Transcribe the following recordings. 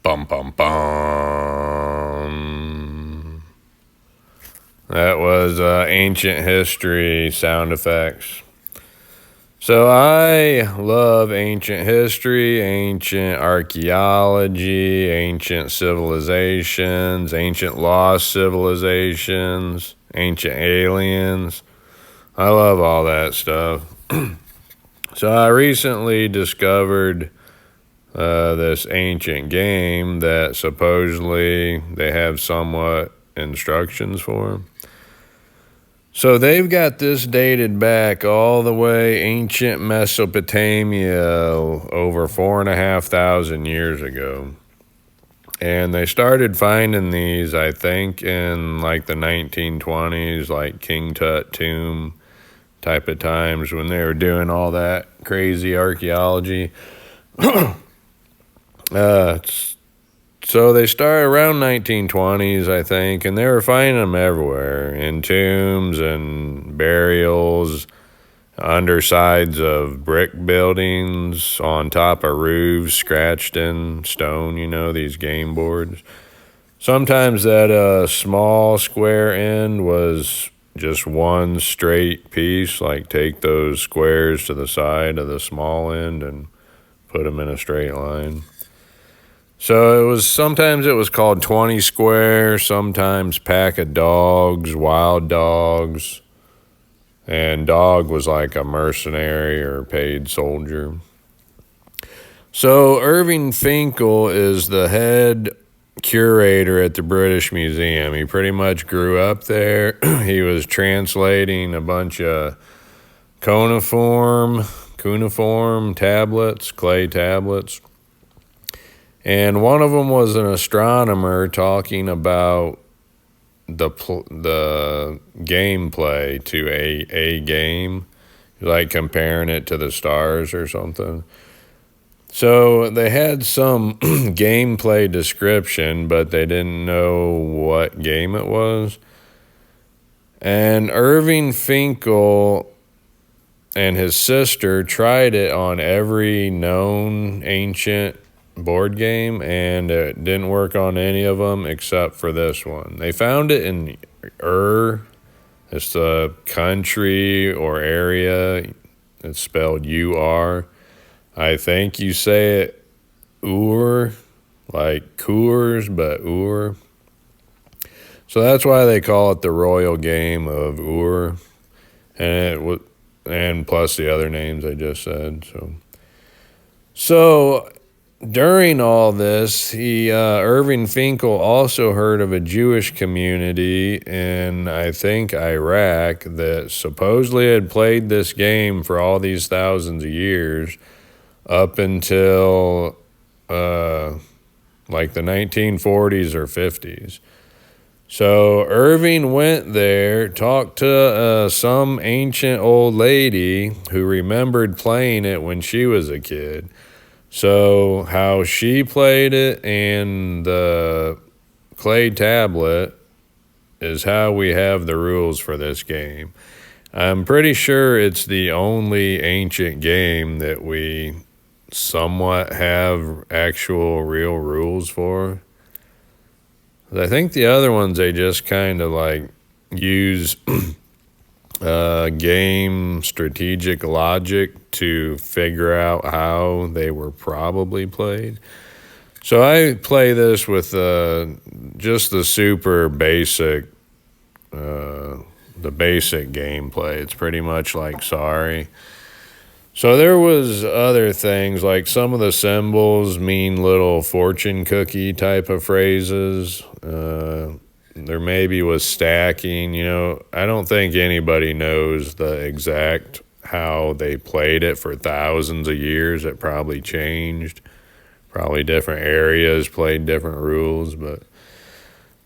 Bum, bum, bum. That was ancient history sound effects. So I love ancient history, ancient archaeology, ancient civilizations, ancient lost civilizations, ancient aliens. I love all that stuff. So I recently discovered this ancient game that supposedly they have somewhat instructions for. So they've got this dated back all the way ancient Mesopotamia, over 4,500 years ago. And they started finding these, I think, in like the 1920s, like King Tut tomb type of times when they were doing all that crazy archaeology. So they started around 1920s, I think, and they were finding them everywhere, in tombs and burials, undersides of brick buildings, on top of roofs, scratched in stone, these game boards. Sometimes that small square end was just one straight piece, like take those squares to the side of the small end and put them in a straight line. So sometimes it was called 20 square, sometimes pack of dogs, wild dogs, and dog was like a mercenary or paid soldier. So Irving Finkel is the head curator at the British Museum. He pretty much grew up there. He was translating a bunch of cuneiform tablets, clay tablets. And one of them was an astronomer talking about the gameplay to a game, like comparing it to the stars or something. So they had some gameplay description, but they didn't know what game it was. And Irving Finkel and his sister tried it on every known ancient board game, and it didn't work on any of them except for this one. They found it in it's the country or area. It's spelled U-R. I think you say it Ur, like Coors, but Ur. So that's why they call it the royal game of Ur, and plus the other names I just said. So during all this, Irving Finkel also heard of a Jewish community in, I think, Iraq that supposedly had played this game for all these thousands of years up until like the 1940s or 50s. So Irving went there, talked to some ancient old lady who remembered playing it when she was a kid. So how she played it and the clay tablet is how we have the rules for this game. I'm pretty sure it's the only ancient game that we somewhat have actual real rules for. I think the other ones, they just kind of like use game strategic logic to figure out how they were probably played. So I play this with just the super basic, the basic gameplay. It's pretty much like Sorry. So there was other things, like some of the symbols mean little fortune cookie type of phrases. There maybe was stacking, I don't think anybody knows the exact how they played it for thousands of years. It probably changed. Probably different areas played different rules, but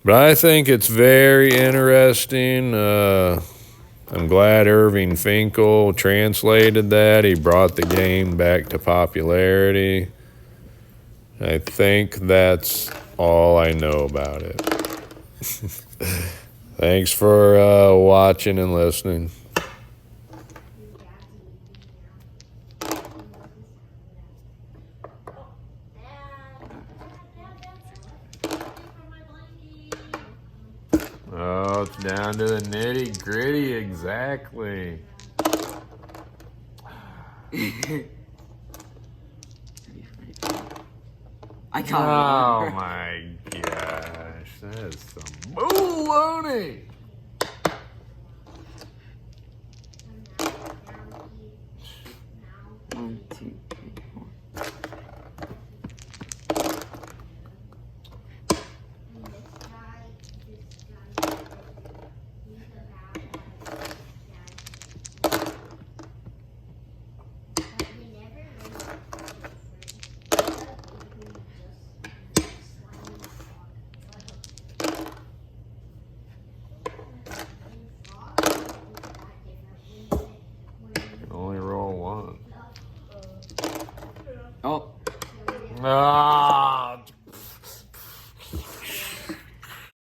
I think it's very interesting. I'm glad Irving Finkel translated that. He brought the game back to popularity. I think that's all I know about it. Thanks for watching and listening. Oh, it's down to the nitty gritty exactly. I can't Oh remember. my gosh, that is some baloney. One, two, three, four. Only roll one. Oh, Ah,